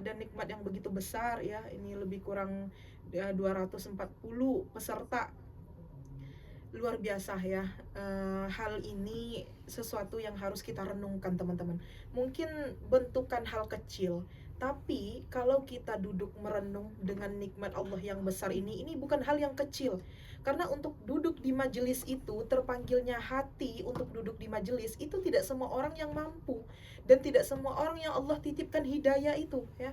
ada nikmat yang begitu besar ya. Ini lebih kurang 240 peserta. Luar biasa ya. Hal ini sesuatu yang harus kita renungkan teman-teman. Mungkin bentukan hal kecil, tapi kalau kita duduk merenung dengan nikmat Allah yang besar ini bukan hal yang kecil. Karena untuk duduk di majelis itu, terpanggilnya hati untuk duduk di majelis itu tidak semua orang yang mampu, dan tidak semua orang yang Allah titipkan hidayah itu ya.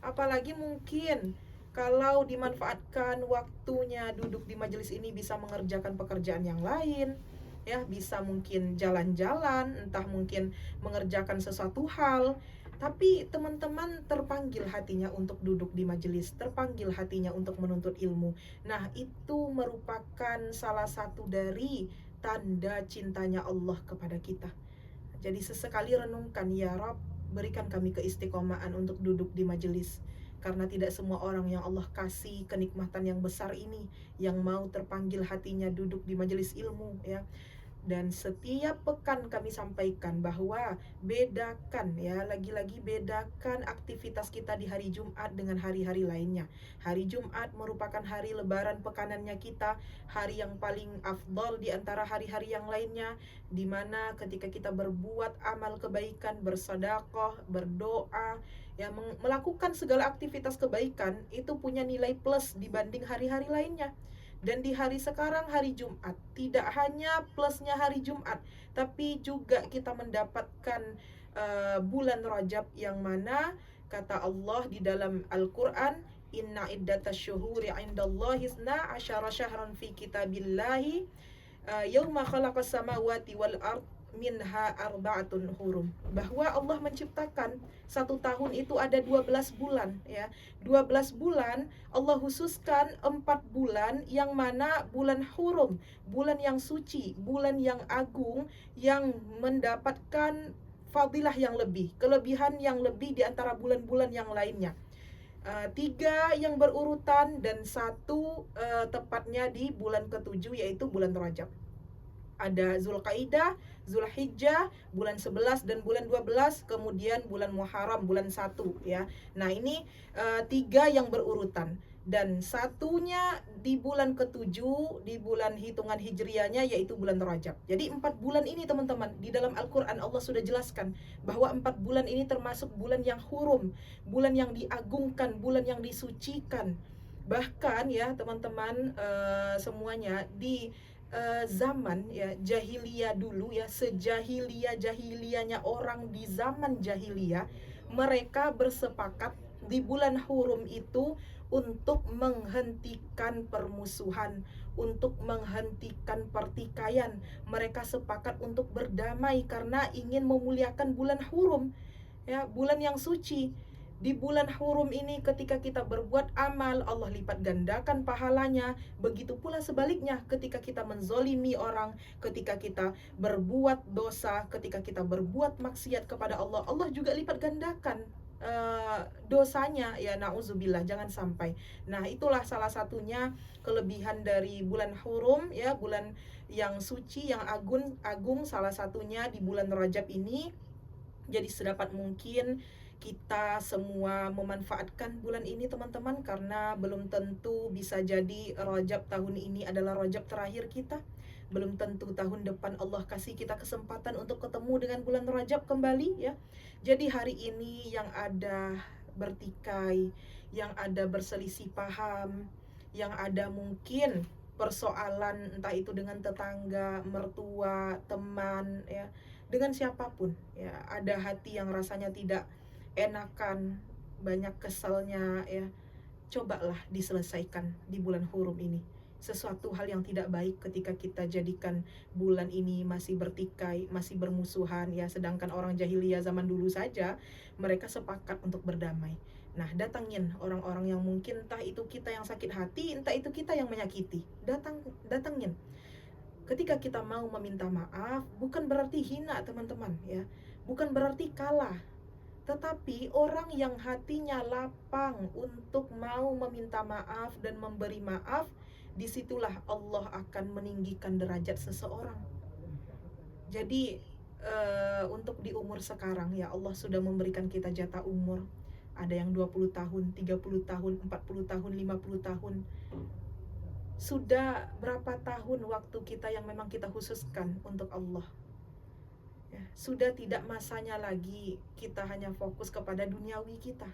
Apalagi mungkin kalau dimanfaatkan waktunya duduk di majelis ini bisa mengerjakan pekerjaan yang lain, ya, bisa mungkin jalan-jalan, entah mungkin mengerjakan sesuatu hal. Tapi teman-teman terpanggil hatinya untuk duduk di majelis, terpanggil hatinya untuk menuntut ilmu. Nah, itu merupakan salah satu dari tanda cintanya Allah kepada kita. Jadi sesekali renungkan, ya Rob, berikan kami keistiqomahan untuk duduk di majelis. Karena tidak semua orang yang Allah kasih kenikmatan yang besar ini, yang mau terpanggil hatinya duduk di majelis ilmu ya. Dan setiap pekan kami sampaikan bahwa bedakan ya, lagi-lagi bedakan aktivitas kita di hari Jumat dengan hari-hari lainnya. Hari Jumat merupakan hari lebaran pekanannya kita, hari yang paling afdol di antara hari-hari yang lainnya, di mana ketika kita berbuat amal kebaikan, bersedekah, berdoa, ya, melakukan segala aktivitas kebaikan itu punya nilai plus dibanding hari-hari lainnya. Dan di hari sekarang, hari Jumat, tidak hanya plusnya hari Jumat, tapi juga kita mendapatkan bulan Rajab, yang mana kata Allah di dalam Al-Quran, inna iddatas syuhuri indallahi isna asyara syahran fi kitabillahi yauma khalaqas samawati wal ard minha arba'atun hurum. Bahwa Allah menciptakan satu tahun itu ada 12 bulan ya. 12 bulan Allah khususkan 4 bulan yang mana bulan hurum, bulan yang suci, bulan yang agung, yang mendapatkan fadilah yang lebih, kelebihan yang lebih di antara bulan-bulan yang lainnya. Tiga yang berurutan dan satu tepatnya di bulan ketujuh, yaitu bulan Rajab. Ada Zulqaidah, Zulhijjah, bulan 11 dan bulan 12, kemudian bulan Muharram, bulan 1 ya. Nah, ini tiga yang berurutan, dan satunya di bulan ketujuh di bulan hitungan hijriahnya, yaitu bulan Rajab. Jadi 4 bulan ini teman-teman, di dalam Al-Quran Allah sudah jelaskan bahwa 4 bulan ini termasuk bulan yang hurum, bulan yang diagungkan, bulan yang disucikan. Bahkan ya teman-teman, semuanya di zaman ya jahiliyah dulu ya, sejahiliyah-jahiliyahnya orang di zaman jahiliyah, mereka bersepakat di bulan hurum itu untuk menghentikan permusuhan, untuk menghentikan pertikaian. Mereka sepakat untuk berdamai karena ingin memuliakan bulan hurum ya, bulan yang suci. Di bulan hurum ini ketika kita berbuat amal, Allah lipat gandakan pahalanya. Begitu pula sebaliknya ketika kita menzolimi orang, ketika kita berbuat dosa, ketika kita berbuat maksiat kepada Allah, Allah juga lipat gandakan dosanya ya, nauzubillah, jangan sampai. Nah, itulah salah satunya kelebihan dari bulan hurum ya, bulan yang suci, yang agung, salah satunya di bulan Rajab ini. Jadi sedapat mungkin kita semua memanfaatkan bulan ini teman-teman, karena belum tentu, bisa jadi Rajab tahun ini adalah Rajab terakhir kita. Belum tentu tahun depan Allah kasih kita kesempatan untuk ketemu dengan bulan Rajab kembali ya. Jadi hari ini yang ada bertikai, yang ada berselisih paham, yang ada mungkin persoalan entah itu dengan tetangga, mertua, teman ya, dengan siapapun ya, ada hati yang rasanya tidak enakan, banyak keselnya ya, cobalah diselesaikan di bulan hurum ini. Sesuatu hal yang tidak baik ketika kita jadikan bulan ini masih bertikai, masih bermusuhan ya, sedangkan orang jahiliyah zaman dulu saja mereka sepakat untuk berdamai. Nah, datangin orang-orang yang mungkin entah itu kita yang sakit hati, entah itu kita yang menyakiti. Datangin. Ketika kita mau meminta maaf, bukan berarti hina teman-teman ya, bukan berarti kalah, tetapi orang yang hatinya lapang untuk mau meminta maaf dan memberi maaf, disitulah Allah akan meninggikan derajat seseorang. Jadi untuk di umur sekarang ya, Allah sudah memberikan kita jatah umur. ada yang 20 tahun, 30 tahun, 40 tahun, 50 tahun. Sudah berapa tahun waktu kita yang memang kita khususkan untuk Allah? Ya, sudah tidak masanya lagi kita hanya fokus kepada duniawi kita.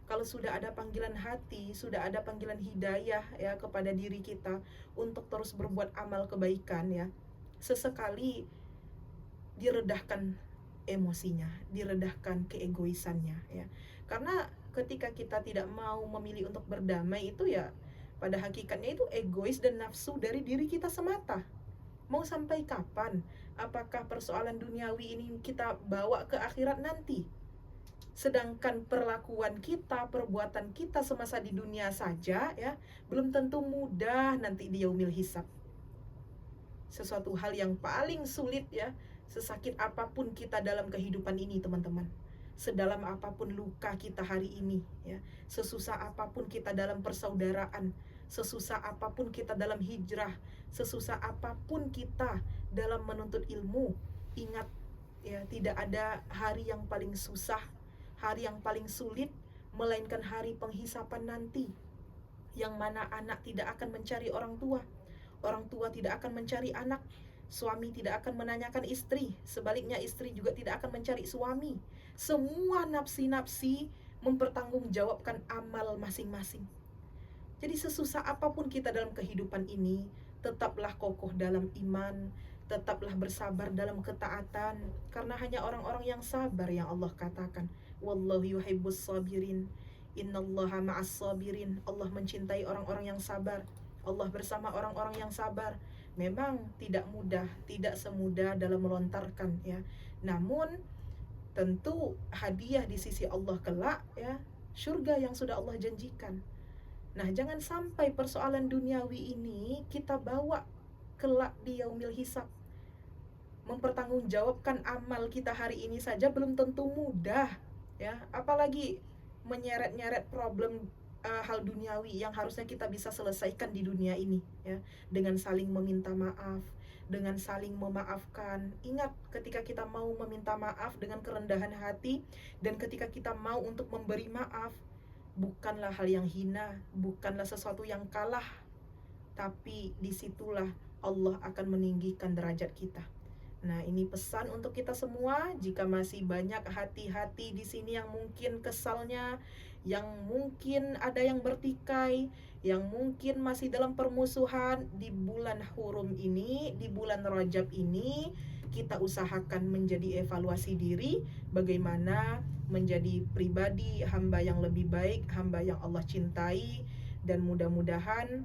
Kalau sudah ada panggilan hati, sudah ada panggilan hidayah ya kepada diri kita untuk terus berbuat amal kebaikan ya. Sesekali diredahkan emosinya, diredahkan keegoisannya ya. Karena ketika kita tidak mau memilih untuk berdamai itu ya pada hakikatnya itu egois dan nafsu dari diri kita semata. Mau sampai kapan? Apakah persoalan duniawi ini kita bawa ke akhirat nanti? Sedangkan perlakuan kita, perbuatan kita semasa di dunia saja ya, belum tentu mudah nanti di yaumil hisab. Sesuatu hal yang paling sulit ya, sesakit apapun kita dalam kehidupan ini teman-teman, sedalam apapun luka kita hari ini ya, sesusah apapun kita dalam persaudaraan, sesusah apapun kita dalam hijrah, sesusah apapun kita dalam menuntut ilmu, ingat ya, tidak ada hari yang paling susah, hari yang paling sulit melainkan hari penghisapan nanti, yang mana anak tidak akan mencari orang tua tidak akan mencari anak, suami tidak akan menanyakan istri, sebaliknya istri juga tidak akan mencari suami. Semua nafsi-nafsi mempertanggungjawabkan amal masing-masing. Jadi sesusah apapun kita dalam kehidupan ini, tetaplah kokoh dalam iman, tetaplah bersabar dalam ketaatan, karena hanya orang-orang yang sabar yang Allah katakan, wallahu yuhibbus sabirin, innallaha ma'as sabirin. Allah mencintai orang-orang yang sabar. Allah bersama orang-orang yang sabar. Memang tidak mudah, tidak semudah dalam melontarkan ya. Namun tentu hadiah di sisi Allah kelak ya, surga yang sudah Allah janjikan. Nah, jangan sampai persoalan duniawi ini kita bawa kelak di yaumil hisab. Mempertanggungjawabkan amal kita hari ini saja belum tentu mudah ya, apalagi menyeret-nyeret problem hal duniawi yang harusnya kita bisa selesaikan di dunia ini ya, dengan saling meminta maaf, dengan saling memaafkan. Ingat, ketika kita mau meminta maaf dengan kerendahan hati dan ketika kita mau untuk memberi maaf, bukanlah hal yang hina, bukanlah sesuatu yang kalah, tapi disitulah Allah akan meninggikan derajat kita. Nah, ini pesan untuk kita semua. Jika masih banyak hati-hati di sini yang mungkin kesalnya, yang mungkin ada yang bertikai, yang mungkin masih dalam permusuhan di bulan Hurum ini, di bulan Rajab ini, kita usahakan menjadi evaluasi diri, bagaimana menjadi pribadi hamba yang lebih baik, hamba yang Allah cintai, dan mudah-mudahan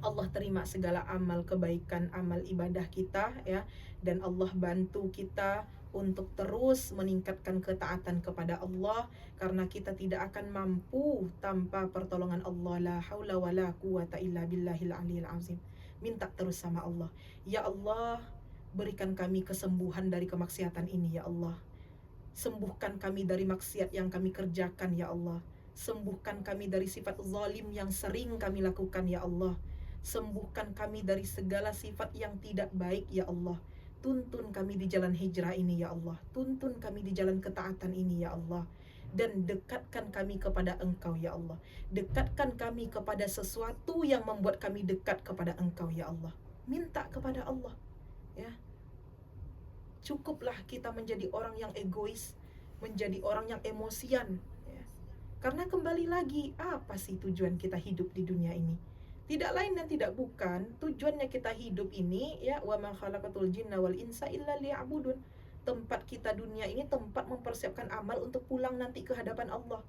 Allah terima segala amal kebaikan, amal ibadah kita ya, dan Allah bantu kita untuk terus meningkatkan ketaatan kepada Allah, karena kita tidak akan mampu tanpa pertolongan Allah. La haula wala quwata illa billahil aliyil azim. Minta terus sama Allah, ya Allah, berikan kami kesembuhan dari kemaksiatan ini ya Allah. Sembuhkan kami dari maksiat yang kami kerjakan ya Allah. Sembuhkan kami dari sifat zalim yang sering kami lakukan ya Allah. Sembuhkan kami dari segala sifat yang tidak baik ya Allah. Tuntun kami di jalan hijrah ini ya Allah. Tuntun kami di jalan ketaatan ini ya Allah. Dan dekatkan kami kepada Engkau ya Allah. Dekatkan kami kepada sesuatu yang membuat kami dekat kepada Engkau ya Allah. Minta kepada Allah ya. Cukuplah kita menjadi orang yang egois, menjadi orang yang emosian ya. Karena kembali lagi, apa sih tujuan kita hidup di dunia ini? Tidak lain dan tidak bukan, tujuannya kita hidup ini ya, wa ma khalaqatul jinna wal insa illa liya'budun. Tempat kita dunia ini tempat mempersiapkan amal untuk pulang nanti ke hadapan Allah.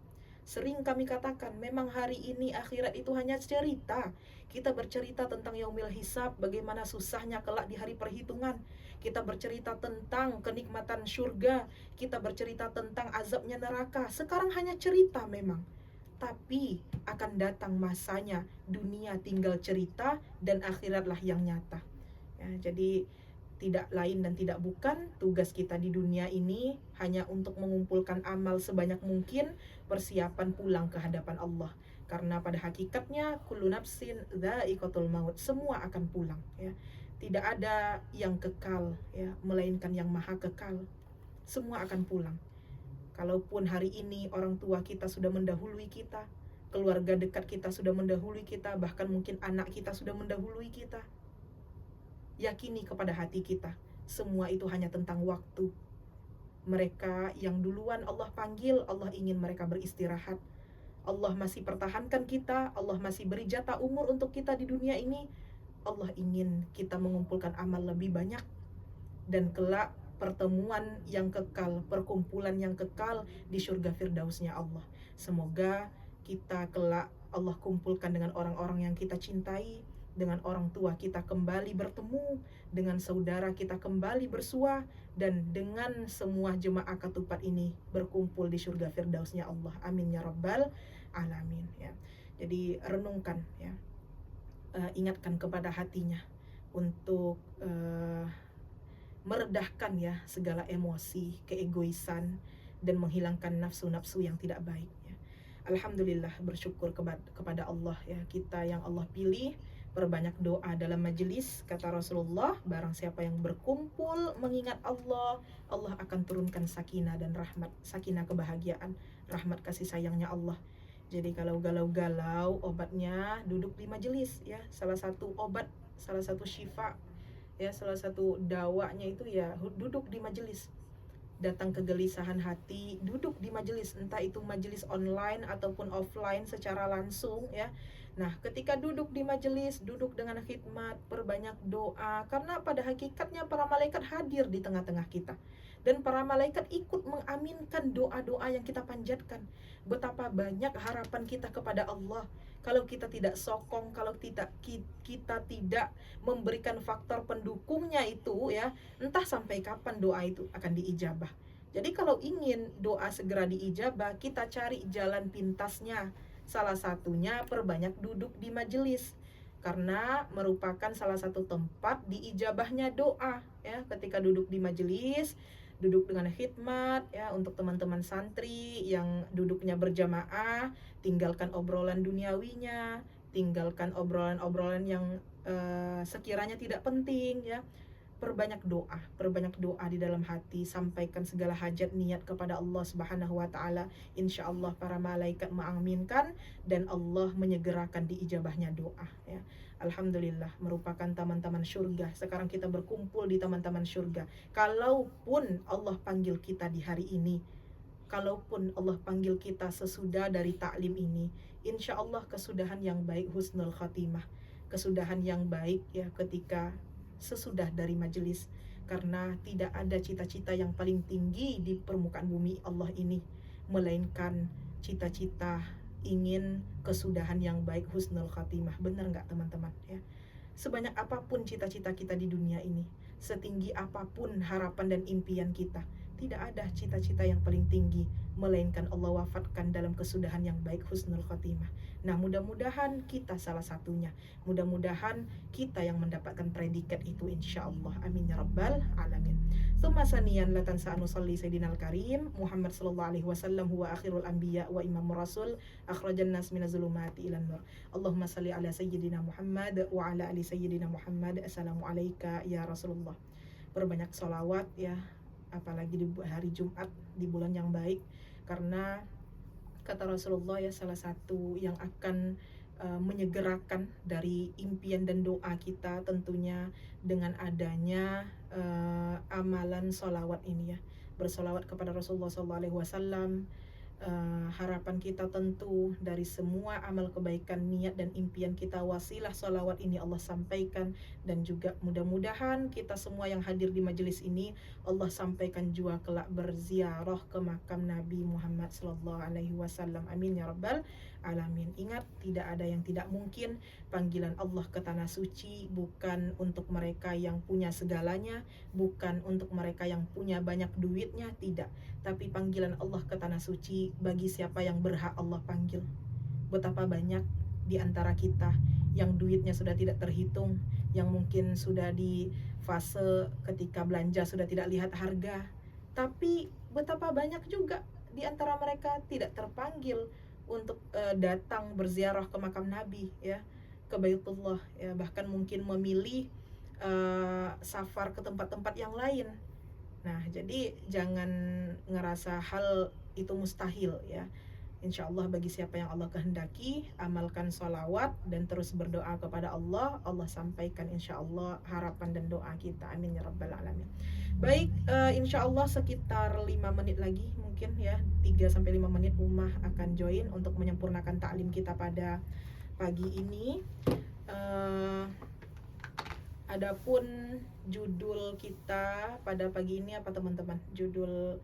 Sering kami katakan, memang hari ini akhirat itu hanya cerita. Kita bercerita tentang yaumil hisab, bagaimana susahnya kelak di hari perhitungan. Kita bercerita tentang kenikmatan surga, kita bercerita tentang azabnya neraka. Sekarang hanya cerita memang, tapi akan datang masanya dunia tinggal cerita dan akhiratlah yang nyata ya. Jadi tidak lain dan tidak bukan, tugas kita di dunia ini hanya untuk mengumpulkan amal sebanyak mungkin, persiapan pulang ke hadapan Allah. Karena pada hakikatnya kullu nafsin dha'iqatul maut, semua akan pulang ya. Tidak ada yang kekal ya, melainkan yang maha kekal. Semua akan pulang. Kalaupun hari ini orang tua kita sudah mendahului kita, keluarga dekat kita sudah mendahului kita, bahkan mungkin anak kita sudah mendahului kita, yakini kepada hati kita, semua itu hanya tentang waktu. Mereka yang duluan Allah panggil, Allah ingin mereka beristirahat. Allah masih pertahankan kita, Allah masih beri jatah umur untuk kita di dunia ini. Allah ingin kita mengumpulkan amal lebih banyak, dan kelak pertemuan yang kekal, perkumpulan yang kekal di surga firdausnya Allah. Semoga kita kelak Allah kumpulkan dengan orang-orang yang kita cintai, dengan orang tua kita kembali bertemu, dengan saudara kita kembali bersua, dan dengan semua jemaah ketupat ini berkumpul di surga firdausnya Allah. Amin ya rabbal alamin ya. Jadi renungkan ya, ingatkan kepada hatinya untuk meredahkan ya segala emosi, keegoisan, dan menghilangkan nafsu-nafsu yang tidak baik ya. Alhamdulillah, bersyukur kepada Allah ya, kita yang Allah pilih. Perbanyak doa dalam majelis. Kata Rasulullah, barang siapa yang berkumpul mengingat Allah, Allah akan turunkan sakinah dan rahmat. Sakinah kebahagiaan, rahmat kasih sayangnya Allah. Jadi kalau galau-galau, obatnya duduk di majelis ya. Salah satu obat, salah satu syifa ya, salah satu dawanya itu ya duduk di majelis. Datang kegelisahan hati, duduk di majelis, entah itu majelis online ataupun offline secara langsung ya. Nah, ketika duduk di majelis, duduk dengan khidmat, perbanyak doa, karena pada hakikatnya para malaikat hadir di tengah-tengah kita, dan para malaikat ikut mengaminkan doa-doa yang kita panjatkan. Betapa banyak harapan kita kepada Allah. Kalau kita tidak sokong, kalau kita tidak memberikan faktor pendukungnya itu ya, entah sampai kapan doa itu akan diijabah. Jadi kalau ingin doa segera diijabah, kita cari jalan pintasnya. Salah satunya perbanyak duduk di majelis, karena merupakan salah satu tempat diijabahnya doa ya. Ketika duduk di majelis, duduk dengan khidmat ya. Untuk teman-teman santri yang duduknya berjamaah, tinggalkan obrolan duniawinya, tinggalkan obrolan-obrolan yang sekiranya tidak penting ya. Perbanyak doa di dalam hati, sampaikan segala hajat niat kepada Allah Subhanahu wa taala. Insyaallah para malaikat mengaminkan dan Allah menyegerakan diijabahnya doa ya. Alhamdulillah, merupakan taman-taman surga. Sekarang kita berkumpul di taman-taman surga. Kalaupun Allah panggil kita di hari ini, kalaupun Allah panggil kita sesudah dari taklim ini, insyaallah kesudahan yang baik, husnul khatimah, kesudahan yang baik ya ketika sesudah dari majelis. Karena tidak ada cita-cita yang paling tinggi di permukaan bumi Allah ini, melainkan cita-cita ingin kesudahan yang baik, husnul khatimah. Benar nggak teman-teman ya? Sebanyak apapun cita-cita kita di dunia ini, setinggi apapun harapan dan impian kita, tidak ada cita-cita yang paling tinggi melainkan Allah wafatkan dalam kesudahan yang baik, husnul khatimah. Nah, mudah-mudahan kita salah satunya. Mudah-mudahan kita yang mendapatkan predikat itu insyaallah. Amin ya rabbal alamin. Tsumma saniyan la tansa nusalli sayyidinal karim Muhammad sallallahu alaihi wasallam huwa akhirul anbiya wa imamur rasul akhrajan nas minaz zulumati ilan nur. Allahumma salli ala sayyidina Muhammad wa ala ali sayyidina Muhammad. Assalamu alayka ya Rasulullah. Perbanyak sholawat ya, apalagi di hari Jumat di bulan yang baik, karena kata Rasulullah ya, salah satu yang akan menyegerakan dari impian dan doa kita tentunya dengan adanya amalan sholawat ini ya, bersolawat kepada Rasulullah SAW. Harapan kita tentu dari semua amal kebaikan, niat dan impian kita, wasilah sholawat ini Allah sampaikan. Dan juga mudah-mudahan kita semua yang hadir di majelis ini Allah sampaikan juga kelak berziarah ke makam Nabi Muhammad SAW. Amin ya rabbal alamin. Ingat, tidak ada yang tidak mungkin. Panggilan Allah ke tanah suci bukan untuk mereka yang punya segalanya, bukan untuk mereka yang punya banyak duitnya, tidak. Tapi panggilan Allah ke tanah suci bagi siapa yang berhak Allah panggil. Betapa banyak di antara kita yang duitnya sudah tidak terhitung, yang mungkin sudah di fase ketika belanja sudah tidak lihat harga. Tapi betapa banyak juga di antara mereka tidak terpanggil untuk datang berziarah ke makam Nabi ya, ke Baitullah ya, bahkan mungkin memilih safar ke tempat-tempat yang lain. Nah, jadi jangan ngerasa hal itu mustahil ya. Insya Allah bagi siapa yang Allah kehendaki, amalkan sholawat dan terus berdoa kepada Allah, Allah sampaikan insya Allah harapan dan doa kita. Amin ya rabbal alamin. Baik, insya Allah sekitar 5 menit lagi mungkin ya, 3-5 menit Umah akan join untuk menyempurnakan taklim kita pada pagi ini. Adapun judul kita pada pagi ini apa teman-teman? Judul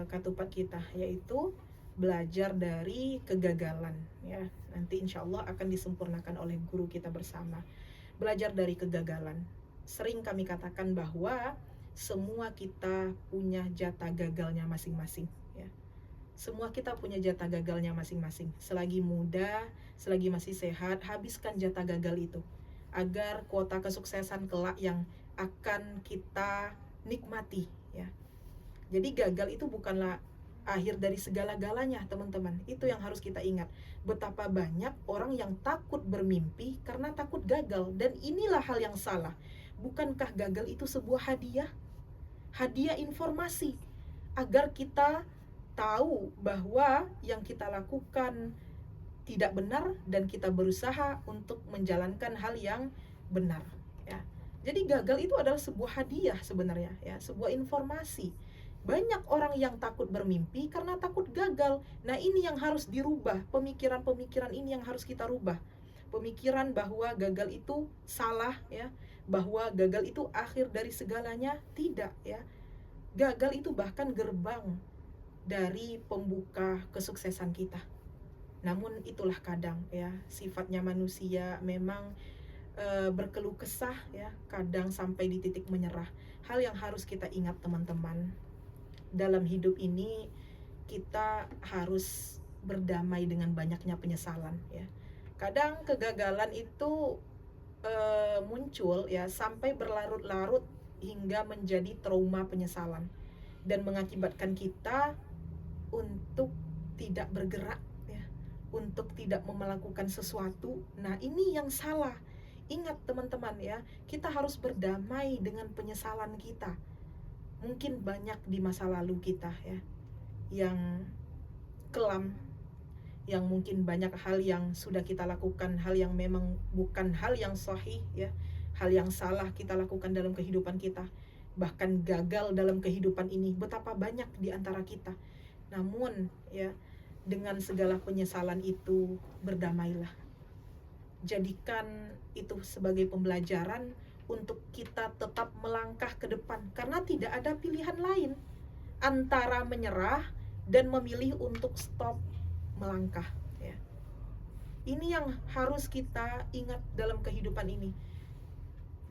katupat kita yaitu belajar dari kegagalan ya. Nanti insya Allah akan disempurnakan oleh guru kita bersama. Belajar dari kegagalan. Sering kami katakan bahwa semua kita punya jatah gagalnya masing-masing ya. Semua kita punya jatah gagalnya masing-masing. Selagi muda, selagi masih sehat, habiskan jatah gagal itu agar kuota kesuksesan kelak yang akan kita nikmati ya. Jadi gagal itu bukanlah akhir dari segala-galanya teman-teman. Itu yang harus kita ingat. Betapa banyak orang yang takut bermimpi karena takut gagal. Dan inilah hal yang salah. Bukankah gagal itu sebuah hadiah? Hadiah informasi agar kita tahu bahwa yang kita lakukan tidak benar dan kita berusaha untuk menjalankan hal yang benar ya. Jadi gagal itu adalah sebuah hadiah sebenarnya ya, sebuah informasi. Banyak orang yang takut bermimpi karena takut gagal. Nah, ini yang harus dirubah. Pemikiran-pemikiran ini yang harus kita rubah. Pemikiran bahwa gagal itu salah ya, bahwa gagal itu akhir dari segalanya, tidak ya. Gagal itu bahkan gerbang dari pembuka kesuksesan kita. Namun itulah kadang ya, sifatnya manusia memang berkeluh kesah ya, kadang sampai di titik menyerah. Hal yang harus kita ingat teman-teman, dalam hidup ini kita harus berdamai dengan banyaknya penyesalan ya. Kadang kegagalan itu muncul ya sampai berlarut-larut hingga menjadi trauma penyesalan dan mengakibatkan kita untuk tidak bergerak ya, untuk tidak melakukan sesuatu. Nah, ini yang salah. Ingat teman-teman ya, kita harus berdamai dengan penyesalan kita. Mungkin banyak di masa lalu kita ya yang kelam, yang mungkin banyak hal yang sudah kita lakukan, hal yang memang bukan hal yang sahih ya, hal yang salah kita lakukan dalam kehidupan kita, bahkan gagal dalam kehidupan ini. Betapa banyak di antara kita. Namun ya, dengan segala penyesalan itu berdamailah. Jadikan itu sebagai pembelajaran untuk kita tetap melangkah ke depan, karena tidak ada pilihan lain antara menyerah dan memilih untuk stop melangkah ya. Ini yang harus kita ingat dalam kehidupan ini.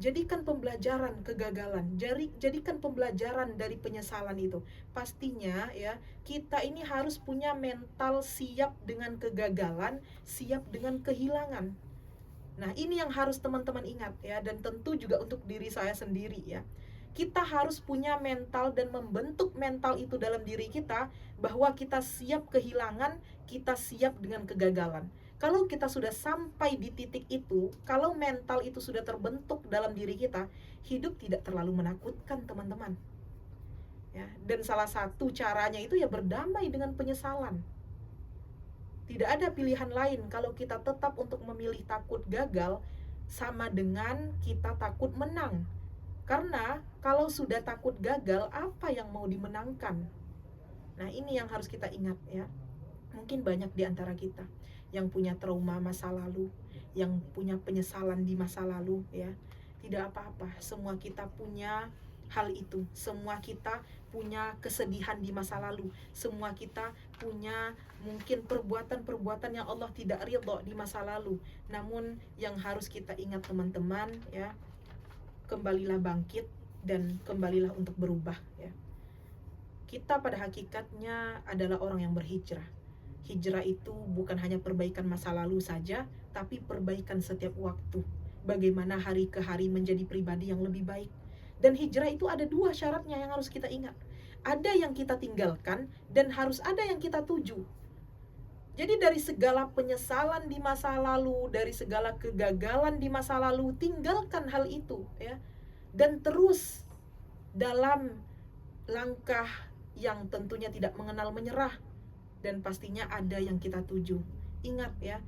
Jadikan pembelajaran kegagalan, jadikan pembelajaran dari penyesalan itu. Pastinya ya, kita ini harus punya mental siap dengan kegagalan, siap dengan kehilangan. Nah, ini yang harus teman-teman ingat ya, dan tentu juga untuk diri saya sendiri ya. Kita harus punya mental dan membentuk mental itu dalam diri kita, bahwa kita siap kehilangan, kita siap dengan kegagalan. Kalau kita sudah sampai di titik itu, kalau mental itu sudah terbentuk dalam diri kita, hidup tidak terlalu menakutkan teman-teman ya. Dan salah satu caranya itu ya berdamai dengan penyesalan. Tidak ada pilihan lain. Kalau kita tetap untuk memilih takut gagal, sama dengan kita takut menang. Karena kalau sudah takut gagal, apa yang mau dimenangkan? Nah, ini yang harus kita ingat ya. Mungkin banyak di antara kita yang punya trauma masa lalu, yang punya penyesalan di masa lalu ya. Tidak apa-apa, semua kita punya hal itu. Semua kita punya kesedihan di masa lalu. Semua kita punya mungkin perbuatan-perbuatan yang Allah tidak ridho di masa lalu. Namun yang harus kita ingat teman-teman ya, kembalilah bangkit dan kembalilah untuk berubah ya. Kita pada hakikatnya adalah orang yang berhijrah. Hijrah itu bukan hanya perbaikan masa lalu saja, tapi perbaikan setiap waktu. Bagaimana hari ke hari menjadi pribadi yang lebih baik. Dan hijrah itu ada 2 syaratnya yang harus kita ingat. Ada yang kita tinggalkan dan harus ada yang kita tuju. Jadi dari segala penyesalan di masa lalu, dari segala kegagalan di masa lalu, tinggalkan hal itu ya. Dan terus dalam langkah yang tentunya tidak mengenal menyerah, dan pastinya ada yang kita tuju. Ingat ya,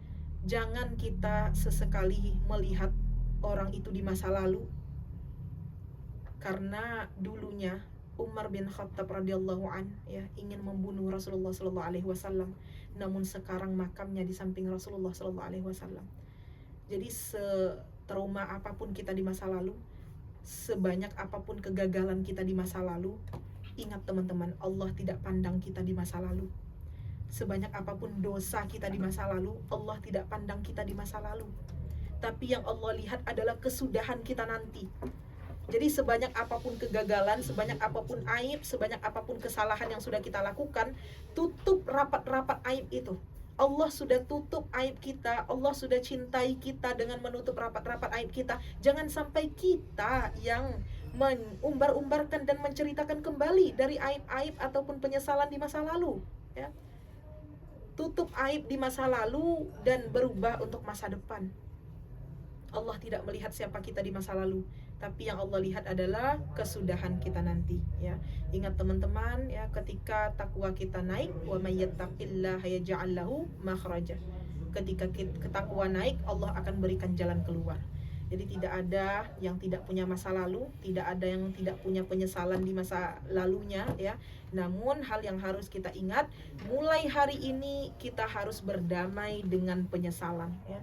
jangan kita sesekali melihat orang itu di masa lalu, karena dulunya Umar bin Khattab radhiyallahu an ya ingin membunuh Rasulullah sallallahu alaihi wasallam, namun sekarang makamnya di samping Rasulullah sallallahu alaihi wasallam. Jadi setrauma apapun kita di masa lalu, sebanyak apapun kegagalan kita di masa lalu, ingat teman-teman, Allah tidak pandang kita di masa lalu. Sebanyak apapun dosa kita di masa lalu, Allah tidak pandang kita di masa lalu. Tapi yang Allah lihat adalah kesudahan kita nanti. Jadi sebanyak apapun kegagalan, sebanyak apapun aib, sebanyak apapun kesalahan yang sudah kita lakukan, tutup rapat-rapat aib itu. Allah sudah tutup aib kita, Allah sudah cintai kita dengan menutup rapat-rapat aib kita. Jangan sampai kita yang mengumbar-umbarkan dan menceritakan kembali dari aib-aib ataupun penyesalan di masa lalu, ya. Tutup aib di masa lalu dan berubah untuk masa depan. Allah tidak melihat siapa kita di masa lalu, tapi yang Allah lihat adalah kesudahan kita nanti, ya. Ingat teman-teman ya, ketika takwa kita naik, wa may yattaqillaha yaj'al lahu makhraja. Ketika takwa naik, Allah akan berikan jalan keluar. Jadi tidak ada yang tidak punya masa lalu, tidak ada yang tidak punya penyesalan di masa lalunya, ya. Namun hal yang harus kita ingat, mulai hari ini kita harus berdamai dengan penyesalan, ya.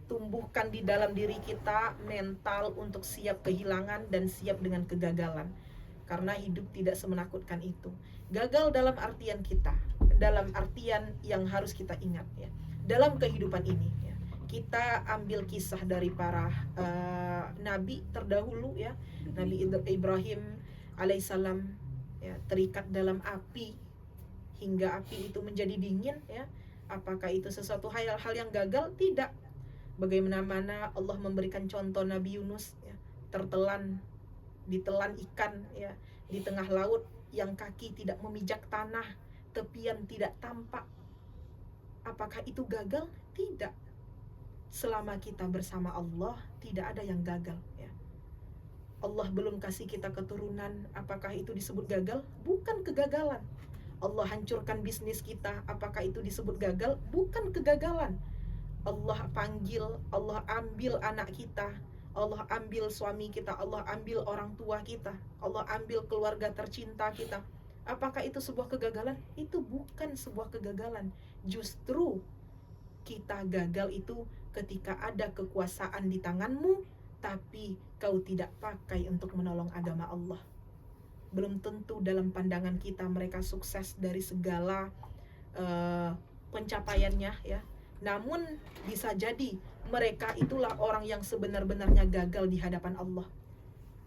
Tumbuhkan di dalam diri kita mental untuk siap kehilangan dan siap dengan kegagalan. Karena hidup tidak semenakutkan itu. Gagal dalam artian kita, dalam artian yang harus kita ingat, ya. Dalam kehidupan ini, ya. Kita ambil kisah dari para nabi terdahulu, ya. Nabi Ibrahim alaihissalam, ya, terikat dalam api hingga api itu menjadi dingin, ya. Apakah itu sesuatu hal yang gagal? Tidak. Bagaimana Allah memberikan contoh Nabi Yunus, ya, ditelan ikan, ya, di tengah laut yang kaki tidak memijak tanah, tepian tidak tampak. Apakah itu gagal? Tidak. Selama kita bersama Allah, tidak ada yang gagal, ya. Allah belum kasih kita keturunan, apakah itu disebut gagal? Bukan kegagalan. Allah hancurkan bisnis kita, apakah itu disebut gagal? Bukan kegagalan. Allah panggil, Allah ambil anak kita, Allah ambil suami kita, Allah ambil orang tua kita, Allah ambil keluarga tercinta kita. Apakah itu sebuah kegagalan? Itu bukan sebuah kegagalan. Justru kita gagal itu ketika ada kekuasaan di tanganmu, tapi kau tidak pakai untuk menolong agama Allah. Belum tentu dalam pandangan kita mereka sukses dari segala pencapaiannya, ya. Namun bisa jadi mereka itulah orang yang sebenar-benarnya gagal di hadapan Allah.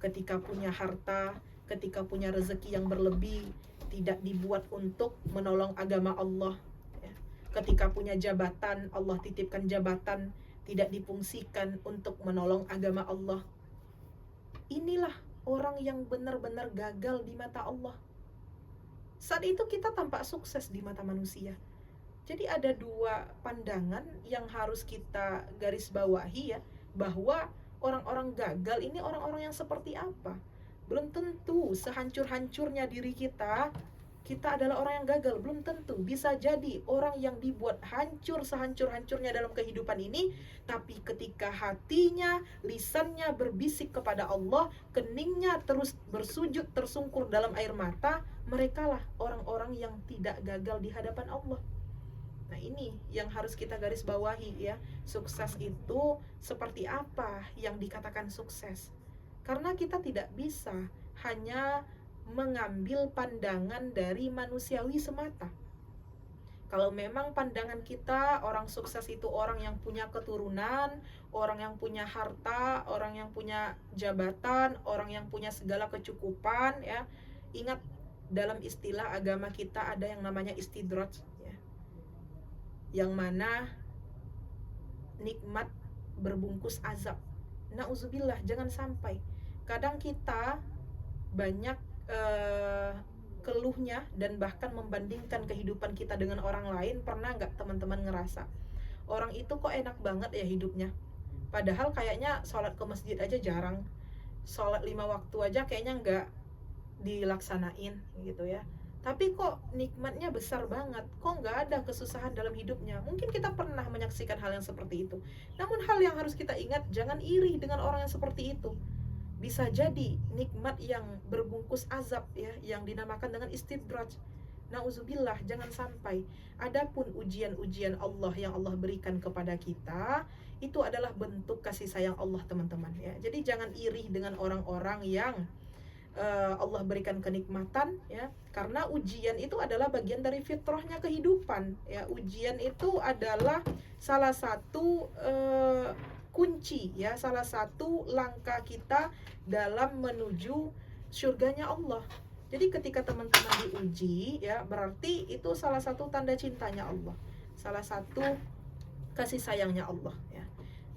Ketika punya harta, ketika punya rezeki yang berlebih, tidak dibuat untuk menolong agama Allah, ya. Ketika punya jabatan, Allah titipkan jabatan, tidak difungsikan untuk menolong agama Allah. Inilah orang yang benar-benar gagal di mata Allah. Saat itu kita tampak sukses di mata manusia. Jadi ada dua pandangan yang harus kita garis bawahi, ya, bahwa orang-orang gagal ini orang-orang yang seperti apa. Belum tentu sehancur-hancurnya diri kita adalah orang yang gagal. Belum tentu. Bisa jadi orang yang dibuat hancur sehancur-hancurnya dalam kehidupan ini, tapi ketika hatinya, lisannya berbisik kepada Allah, keningnya terus bersujud tersungkur dalam air mata, merekalah orang-orang yang tidak gagal di hadapan Allah. Nah, ini yang harus kita garis bawahi, ya. Sukses itu seperti apa yang dikatakan sukses? Karena kita tidak bisa hanya mengambil pandangan dari manusiawi semata. Kalau memang pandangan kita orang sukses itu orang yang punya keturunan, orang yang punya harta, orang yang punya jabatan, orang yang punya segala kecukupan, ya. Ingat, dalam istilah agama kita ada yang namanya istidraj, yang mana nikmat berbungkus azab. Nauzubillah, jangan sampai. Kadang kita banyak keluhnya dan bahkan membandingkan kehidupan kita dengan orang lain. Pernah nggak teman-teman ngerasa orang itu kok enak banget ya hidupnya, padahal kayaknya sholat ke masjid aja jarang, sholat 5 waktu aja kayaknya nggak dilaksanain gitu, ya. tapi kok nikmatnya besar banget, kok nggak ada kesusahan dalam hidupnya. Mungkin kita pernah menyaksikan hal yang seperti itu. Namun hal yang harus kita ingat, jangan iri dengan orang yang seperti itu. Bisa jadi nikmat yang berbungkus azab ya, yang dinamakan dengan istidraj. Nauzubillah, jangan sampai. Adapun ujian-ujian Allah yang Allah berikan kepada kita, itu adalah bentuk kasih sayang Allah, teman-teman ya. Jadi jangan iri dengan orang-orang yang Allah berikan kenikmatan ya, karena ujian itu adalah bagian dari fitrahnya kehidupan ya. Ujian itu adalah salah satu kunci ya, salah satu langkah kita dalam menuju surganya Allah. Jadi ketika teman-teman diuji ya, berarti itu salah satu tanda cintanya Allah, salah satu kasih sayangnya Allah ya.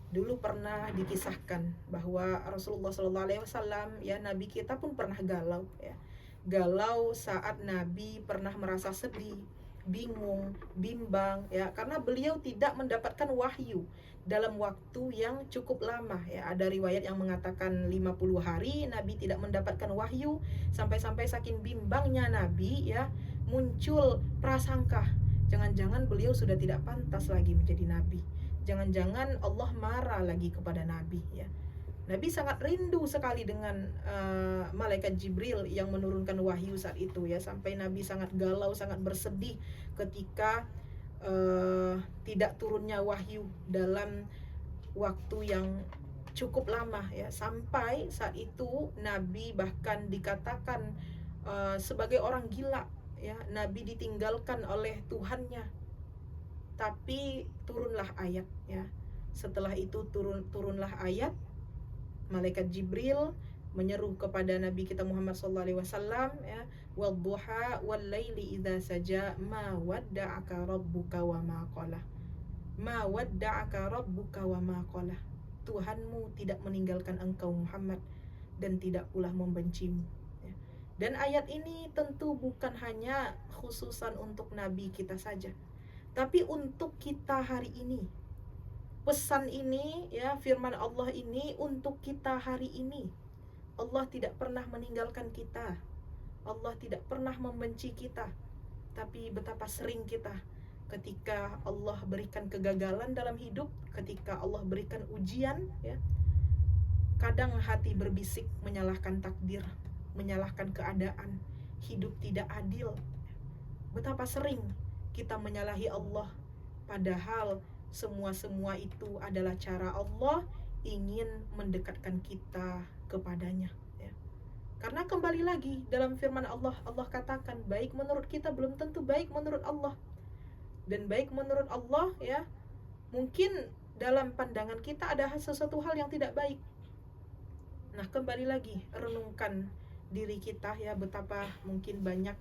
Dulu pernah dikisahkan bahwa Rasulullah SAW ya, Nabi kita pun pernah galau ya. Galau saat Nabi pernah merasa sedih, bingung, bimbang ya, karena beliau tidak mendapatkan wahyu dalam waktu yang cukup lama ya. Ada riwayat yang mengatakan 50 hari Nabi tidak mendapatkan wahyu, sampai-sampai saking bimbangnya Nabi ya, muncul prasangka, jangan-jangan beliau sudah tidak pantas lagi menjadi nabi. Jangan-jangan Allah marah lagi kepada Nabi ya. Nabi sangat rindu sekali dengan malaikat Jibril yang menurunkan wahyu saat itu ya, sampai Nabi sangat galau, sangat bersedih ketika tidak turunnya wahyu dalam waktu yang cukup lama ya. Sampai saat itu Nabi bahkan dikatakan sebagai orang gila ya. Nabi ditinggalkan oleh Tuhannya. Tapi turunlah ayat ya. Setelah itu turunlah ayat. Malaikat Jibril menyeru kepada Nabi kita Muhammad SAW ya, wadduha wallaili idza saja ma wadda'aka rabbuka wa ma qala. Ma wadda'aka rabbuka wa ma qala. Tuhanmu tidak meninggalkan engkau Muhammad dan tidak pula membencimu ya. Dan ayat ini tentu bukan hanya khususan untuk Nabi kita saja, tapi untuk kita hari ini. Pesan ini ya, firman Allah ini untuk kita hari ini. Allah tidak pernah meninggalkan kita, Allah tidak pernah membenci kita. Tapi betapa sering kita ketika Allah berikan kegagalan dalam hidup, ketika Allah berikan ujian ya, kadang hati berbisik menyalahkan takdir, menyalahkan keadaan, hidup tidak adil. Betapa sering kita menyalahi Allah, padahal semua itu adalah cara Allah ingin mendekatkan kita kepadanya ya. Karena kembali lagi dalam firman Allah, Allah katakan baik menurut kita belum tentu baik menurut Allah. Dan baik menurut Allah ya, mungkin dalam pandangan kita ada sesuatu hal yang tidak baik. Nah, kembali lagi renungkan diri kita ya, betapa mungkin banyak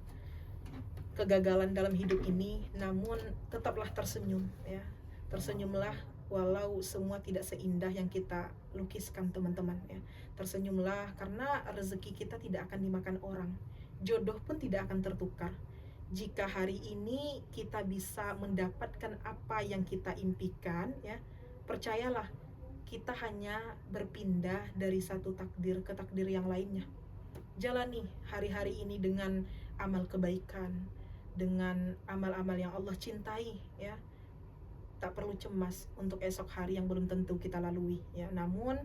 kegagalan dalam hidup ini, namun tetaplah tersenyum ya. Tersenyumlah walau semua tidak seindah yang kita lukiskan, teman-teman ya. Tersenyumlah karena rezeki kita tidak akan dimakan orang, jodoh pun tidak akan tertukar. Jika hari ini kita bisa mendapatkan apa yang kita impikan ya, percayalah kita hanya berpindah dari satu takdir ke takdir yang lainnya. Jalani hari-hari ini dengan amal kebaikan, dengan amal-amal yang Allah cintai ya. Tak perlu cemas untuk esok hari yang belum tentu kita lalui ya. Namun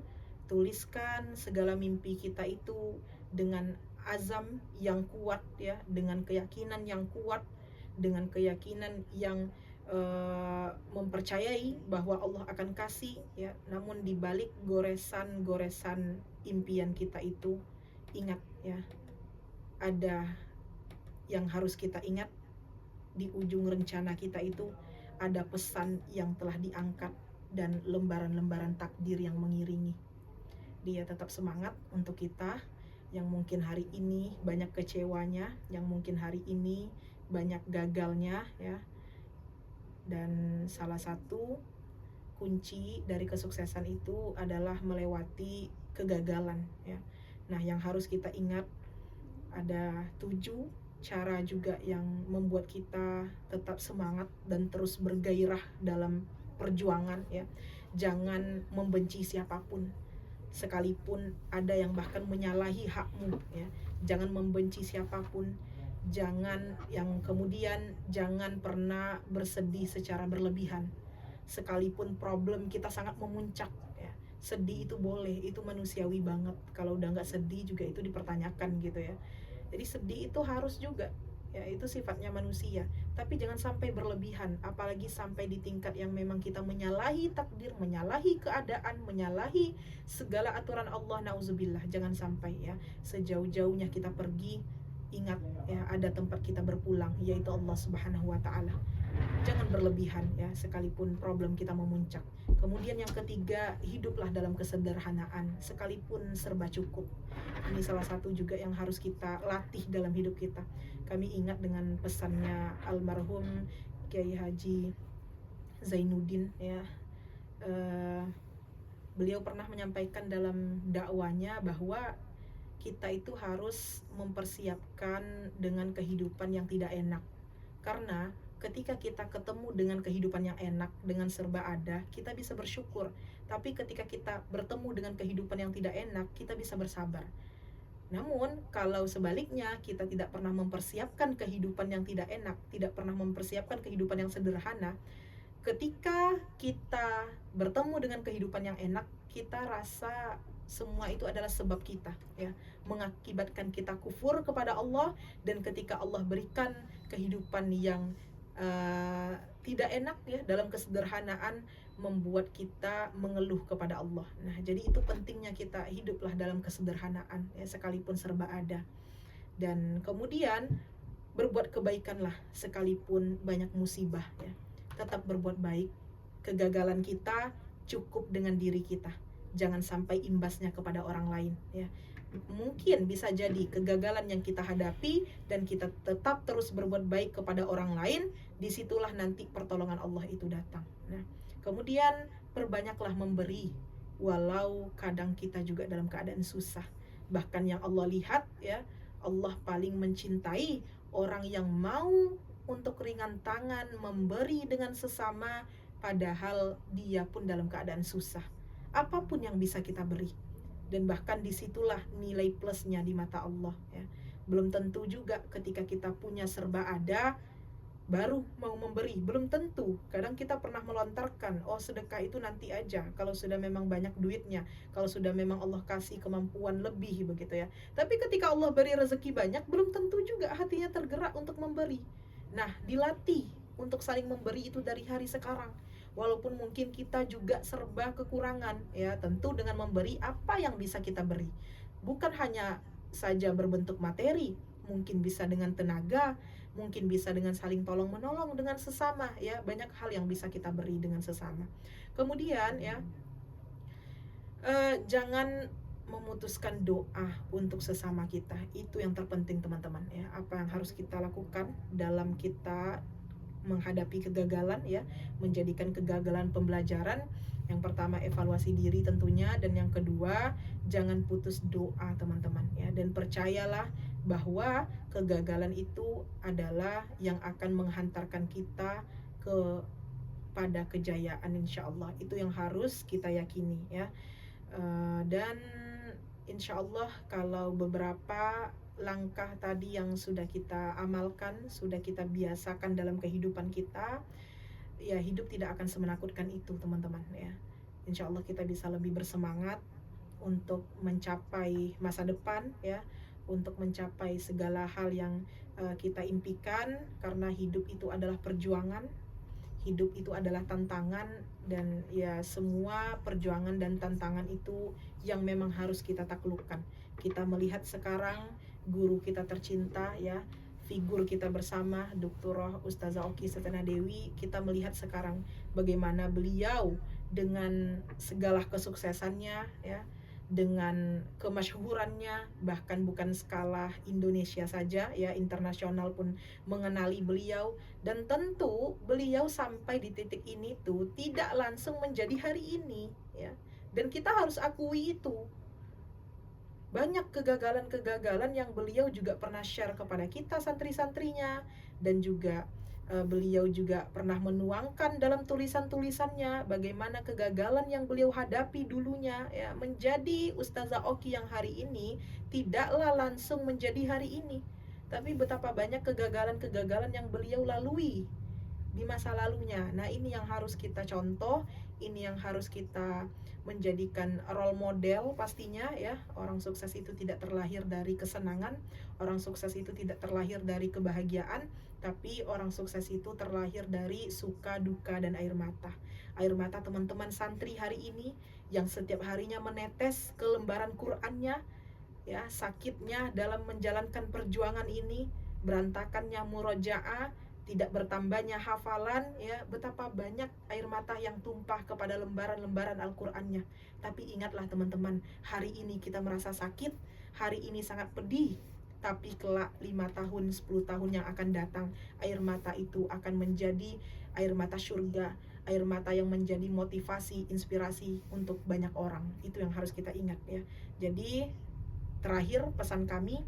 tuliskan segala mimpi kita itu dengan azam yang kuat ya, dengan keyakinan yang kuat, dengan keyakinan yang mempercayai bahwa Allah akan kasih ya. Namun di balik goresan-goresan impian kita itu, ingat ya, ada yang harus kita ingat. Di ujung rencana kita itu ada pesan yang telah diangkat dan lembaran-lembaran takdir yang mengiringi. Dia tetap semangat untuk kita yang mungkin hari ini banyak kecewanya, yang mungkin hari ini banyak gagalnya ya. Dan salah satu kunci dari kesuksesan itu adalah melewati kegagalan ya. Nah, yang harus kita ingat ada 7 cara juga yang membuat kita tetap semangat dan terus bergairah dalam perjuangan ya. Jangan membenci siapapun, sekalipun ada yang bahkan menyalahi hakmu ya. Jangan membenci siapapun, Jangan pernah bersedih secara berlebihan. Sekalipun problem kita sangat memuncak ya. Sedih itu boleh, itu manusiawi banget. Kalau udah nggak sedih juga itu dipertanyakan gitu ya. Jadi sedih itu harus juga, ya itu sifatnya manusia. Tapi jangan sampai berlebihan, apalagi sampai di tingkat yang memang kita menyalahi takdir, menyalahi keadaan, menyalahi segala aturan Allah, nauzubillah. Jangan sampai ya. Sejauh-jauhnya kita pergi, ingat ya ada tempat kita berpulang, yaitu Allah Subhanahu wa taala. Jangan berlebihan ya, sekalipun problem kita memuncak. Kemudian yang ketiga, hiduplah dalam kesederhanaan sekalipun serba cukup. Ini salah satu juga yang harus kita latih dalam hidup kita. Kami ingat dengan pesannya almarhum Kiai Haji Zainuddin ya. Beliau pernah menyampaikan dalam dakwanya bahwa kita itu harus mempersiapkan dengan kehidupan yang tidak enak. Karena ketika kita ketemu dengan kehidupan yang enak, dengan serba ada, kita bisa bersyukur. Tapi ketika kita bertemu dengan kehidupan yang tidak enak, kita bisa bersabar. Namun, kalau sebaliknya kita tidak pernah mempersiapkan kehidupan yang tidak enak, tidak pernah mempersiapkan kehidupan yang sederhana, ketika kita bertemu dengan kehidupan yang enak, kita rasa semua itu adalah sebab kita ya, mengakibatkan kita kufur kepada Allah. Dan ketika Allah berikan kehidupan yang tidak enak ya, dalam kesederhanaan, membuat kita mengeluh kepada Allah. Nah, jadi itu pentingnya kita hiduplah dalam kesederhanaan ya, sekalipun serba ada. Dan kemudian berbuat kebaikanlah sekalipun banyak musibah ya. Tetap berbuat baik. Kegagalan kita cukup dengan diri kita. Jangan sampai imbasnya kepada orang lain ya. Mungkin bisa jadi kegagalan yang kita hadapi dan kita tetap terus berbuat baik kepada orang lain, disitulah nanti pertolongan Allah itu datang. Nah, kemudian perbanyaklah memberi, walau kadang kita juga dalam keadaan susah. Bahkan yang Allah lihat ya, Allah paling mencintai orang yang mau untuk ringan tangan memberi dengan sesama, padahal dia pun dalam keadaan susah. Apapun yang bisa kita beri, dan bahkan disitulah nilai plusnya di mata Allah ya. Belum tentu juga ketika kita punya serba ada baru mau memberi, belum tentu. Kadang kita pernah melontarkan, oh sedekah itu nanti aja kalau sudah memang banyak duitnya, kalau sudah memang Allah kasih kemampuan lebih begitu ya. Tapi ketika Allah beri rezeki banyak, belum tentu juga hatinya tergerak untuk memberi. Nah, dilatih untuk saling memberi itu dari hari sekarang. Walaupun mungkin kita juga serba kekurangan ya, tentu dengan memberi apa yang bisa kita beri. Bukan hanya saja berbentuk materi, mungkin bisa dengan tenaga, mungkin bisa dengan saling tolong menolong dengan sesama ya. Banyak hal yang bisa kita beri dengan sesama. Kemudian ya, jangan memutuskan doa untuk sesama kita. Itu yang terpenting teman-teman ya. Apa yang harus kita lakukan dalam kita menghadapi kegagalan ya, menjadikan kegagalan pembelajaran. Yang pertama evaluasi diri tentunya, dan yang kedua jangan putus doa teman-teman ya. Dan percayalah bahwa kegagalan itu adalah yang akan menghantarkan kita pada kejayaan insyaallah. Itu yang harus kita yakini ya. Dan insyaallah kalau beberapa langkah tadi yang sudah kita amalkan, sudah kita biasakan dalam kehidupan kita, ya hidup tidak akan semenakutkan itu teman-teman ya. Insya Allah kita bisa lebih bersemangat untuk mencapai masa depan ya, untuk mencapai segala hal yang kita impikan. Karena hidup itu adalah perjuangan, hidup itu adalah tantangan, dan ya semua perjuangan dan tantangan itu yang memang harus kita taklukkan. Kita melihat sekarang guru kita tercinta ya, figur kita bersama Dr. Ustazah Oki Setena Dewi, kita melihat sekarang bagaimana beliau dengan segala kesuksesannya ya, dengan kemasyhurannya, bahkan bukan skala Indonesia saja ya, internasional pun mengenali beliau. Dan tentu beliau sampai di titik ini tuh tidak langsung menjadi hari ini ya, dan kita harus akui itu. Banyak kegagalan-kegagalan yang beliau juga pernah share kepada kita santri-santrinya, dan juga beliau juga pernah menuangkan dalam tulisan-tulisannya bagaimana kegagalan yang beliau hadapi dulunya ya, menjadi Ustazah Oki yang hari ini tidaklah langsung menjadi hari ini. tapi betapa banyak kegagalan-kegagalan yang beliau lalui di masa lalunya. Nah, ini yang harus kita contoh, ini yang harus kita menjadikan role model pastinya ya. Orang sukses itu tidak terlahir dari kesenangan, orang sukses itu tidak terlahir dari kebahagiaan, tapi orang sukses itu terlahir dari suka, duka, dan air mata. Air mata teman-teman santri hari ini yang setiap harinya menetes ke lembaran Qur'annya, ya, sakitnya dalam menjalankan perjuangan ini, berantakannya murojaah, tidak bertambahnya hafalan, ya, betapa banyak air mata yang tumpah kepada lembaran-lembaran Al-Qur'annya. Tapi ingatlah teman-teman, hari ini kita merasa sakit, hari ini sangat pedih, tapi kelak 5 tahun, 10 tahun yang akan datang, air mata itu akan menjadi air mata surga, air mata yang menjadi motivasi, inspirasi untuk banyak orang. Itu yang harus kita ingat ya. Jadi terakhir pesan kami,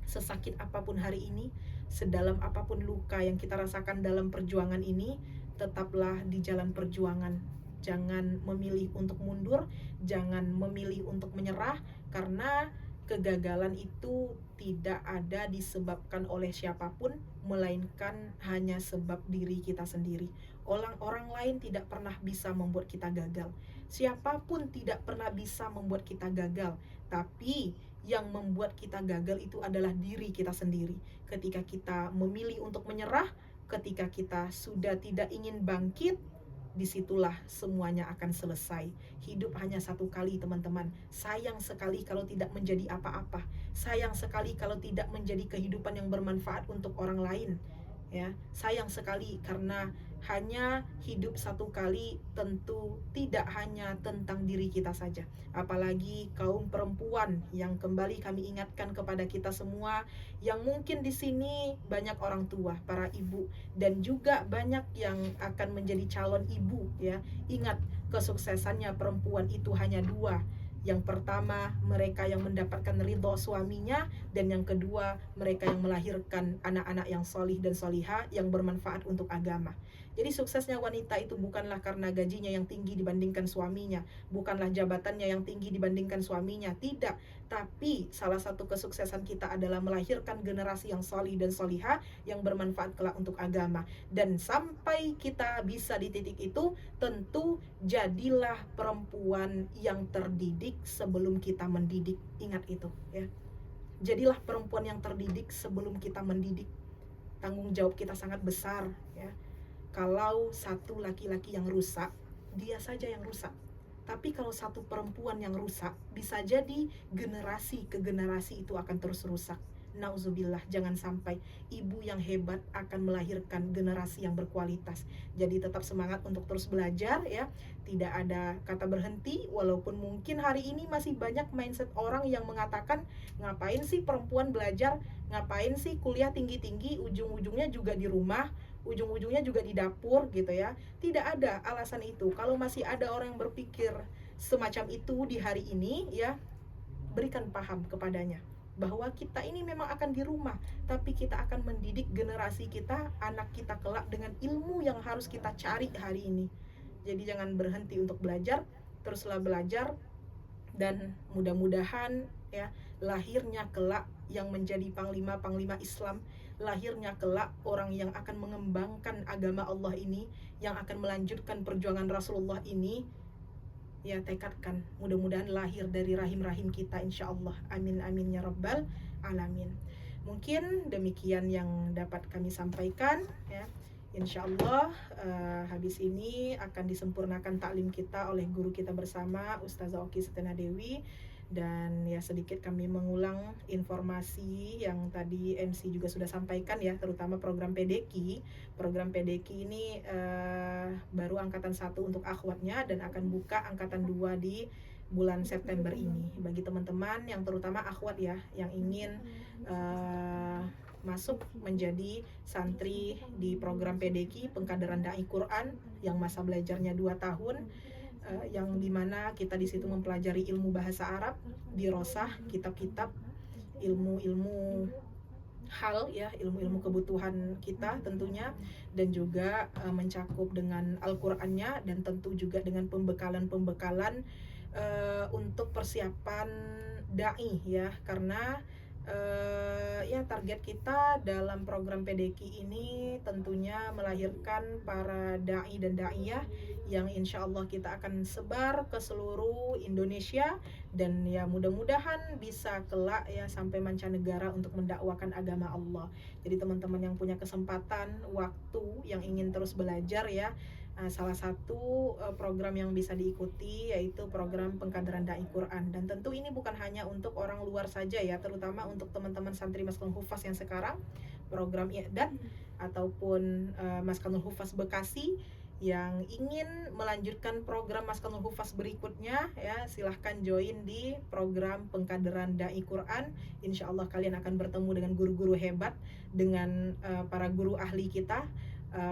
sesakit apapun hari ini, sedalam apapun luka yang kita rasakan dalam perjuangan ini, tetaplah di jalan perjuangan. Jangan memilih untuk mundur, jangan memilih untuk menyerah, karena kegagalan itu tidak ada disebabkan oleh siapapun, melainkan hanya sebab diri kita sendiri. Orang lain tidak pernah bisa membuat kita gagal. Siapapun tidak pernah bisa membuat kita gagal, tapi yang membuat kita gagal itu adalah diri kita sendiri. Ketika kita memilih untuk menyerah, ketika kita sudah tidak ingin bangkit, disitulah semuanya akan selesai. Hidup hanya satu kali teman-teman. Sayang sekali kalau tidak menjadi apa-apa. Sayang sekali kalau tidak menjadi kehidupan yang bermanfaat untuk orang lain. Ya, sayang sekali karena hanya hidup satu kali, tentu tidak hanya tentang diri kita saja. Apalagi kaum perempuan yang kembali kami ingatkan kepada kita semua, yang mungkin di sini banyak orang tua, para ibu, dan juga banyak yang akan menjadi calon ibu ya. Ingat, kesuksesannya perempuan itu hanya dua. Yang pertama, mereka yang mendapatkan ridho suaminya, dan yang kedua, mereka yang melahirkan anak-anak yang solih dan solihah yang bermanfaat untuk agama. Jadi suksesnya wanita itu bukanlah karena gajinya yang tinggi dibandingkan suaminya, bukanlah jabatannya yang tinggi dibandingkan suaminya, tidak. Tapi salah satu kesuksesan kita adalah melahirkan generasi yang solih dan solihah yang bermanfaat kelak untuk agama. Dan sampai kita bisa di titik itu, tentu jadilah perempuan yang terdidik sebelum kita mendidik. Ingat itu ya. Jadilah perempuan yang terdidik sebelum kita mendidik. Tanggung jawab kita sangat besar ya. Kalau satu laki-laki yang rusak, dia saja yang rusak. Tapi kalau satu perempuan yang rusak, bisa jadi generasi ke generasi itu akan terus rusak. Nauzubillah, jangan sampai. Ibu yang hebat akan melahirkan generasi yang berkualitas. Jadi tetap semangat untuk terus belajar ya. Tidak ada kata berhenti, walaupun mungkin hari ini masih banyak mindset orang yang mengatakan, ngapain sih perempuan belajar, ngapain sih kuliah tinggi-tinggi, ujung-ujungnya juga di rumah, ujung-ujungnya juga di dapur gitu ya. Tidak ada alasan itu. Kalau masih ada orang yang berpikir semacam itu di hari ini ya, berikan paham kepadanya bahwa kita ini memang akan di rumah, tapi kita akan mendidik generasi kita, anak kita kelak dengan ilmu yang harus kita cari hari ini. Jadi jangan berhenti untuk belajar, teruslah belajar, dan mudah-mudahan ya, lahirnya kelak yang menjadi panglima-panglima Islam, lahirnya kelak orang yang akan mengembangkan agama Allah ini, yang akan melanjutkan perjuangan Rasulullah ini. Ya, tekadkan, mudah-mudahan lahir dari rahim-rahim kita insya Allah. Amin amin ya rabbal alamin. Mungkin demikian yang dapat kami sampaikan ya. Insya Allah habis ini akan disempurnakan taklim kita oleh guru kita bersama, Ustazah Oki Setena Dewi. Dan ya, sedikit kami mengulang informasi yang tadi MC juga sudah sampaikan ya, terutama program PDQ. Program PDQ ini baru angkatan 1 untuk akhwatnya, dan akan buka angkatan 2 di bulan September ini. Bagi teman-teman yang terutama akhwat ya, yang ingin masuk menjadi santri di program PDQ, pengkaderan Dai Quran, yang masa belajarnya 2 tahun, yang dimana kita di situ mempelajari ilmu bahasa Arab, dirosah kitab-kitab, ilmu-ilmu hal ya, ilmu-ilmu kebutuhan kita tentunya, dan juga mencakup dengan Al-Qur'annya, dan tentu juga dengan pembekalan-pembekalan untuk persiapan dai ya, karena Ya target kita dalam program PDK ini tentunya melahirkan para dai dan daiyah yang insya Allah kita akan sebar ke seluruh Indonesia, dan ya mudah-mudahan bisa kelak ya sampai mancanegara untuk mendakwakan agama Allah. Jadi teman-teman yang punya kesempatan waktu yang ingin terus belajar ya, salah satu program yang bisa diikuti yaitu program pengkaderan dai Quran. Dan tentu ini bukan hanya untuk orang luar saja ya, terutama untuk teman-teman santri Maskanul Hufaz yang sekarang program i'dad ataupun Maskanul Hufaz Bekasi yang ingin melanjutkan program Maskanul Hufaz berikutnya ya, silahkan join di program pengkaderan dai Quran. Insya Allah kalian akan bertemu dengan guru-guru hebat, dengan para guru ahli kita,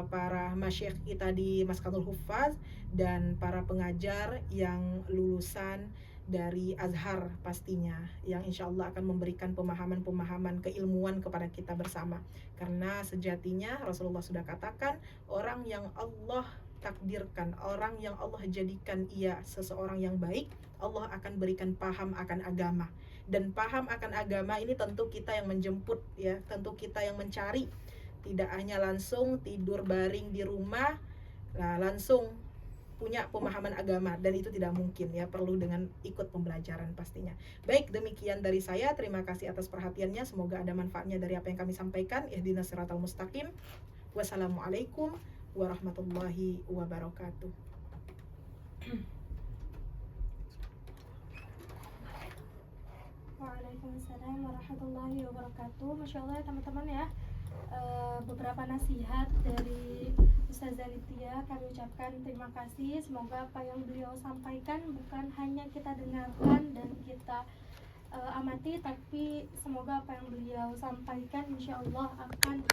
para masyayikh kita di Maskanul Hufaz, dan para pengajar yang lulusan dari Azhar pastinya, yang insya Allah akan memberikan pemahaman-pemahaman keilmuan kepada kita bersama. Karena sejatinya Rasulullah sudah katakan, orang yang Allah takdirkan, orang yang Allah jadikan ia seseorang yang baik, Allah akan berikan paham akan agama. Dan paham akan agama ini tentu kita yang menjemput ya, tentu kita yang mencari. Tidak hanya langsung tidur baring di rumah, nah langsung punya pemahaman agama, dan itu tidak mungkin ya, perlu dengan ikut pembelajaran pastinya. Baik, demikian dari saya. Terima kasih atas perhatiannya. Semoga ada manfaatnya dari apa yang kami sampaikan. Ihdinas siratal mustaqim. Wassalamualaikum warahmatullahi wabarakatuh. Waalaikumsalam warahmatullahi wabarakatuh. Masya Allah ya teman-teman ya, beberapa nasihat dari Ustazah Lithia kami ucapkan terima kasih. Semoga apa yang beliau sampaikan bukan hanya kita dengarkan dan kita amati, tapi semoga apa yang beliau sampaikan insya Allah akan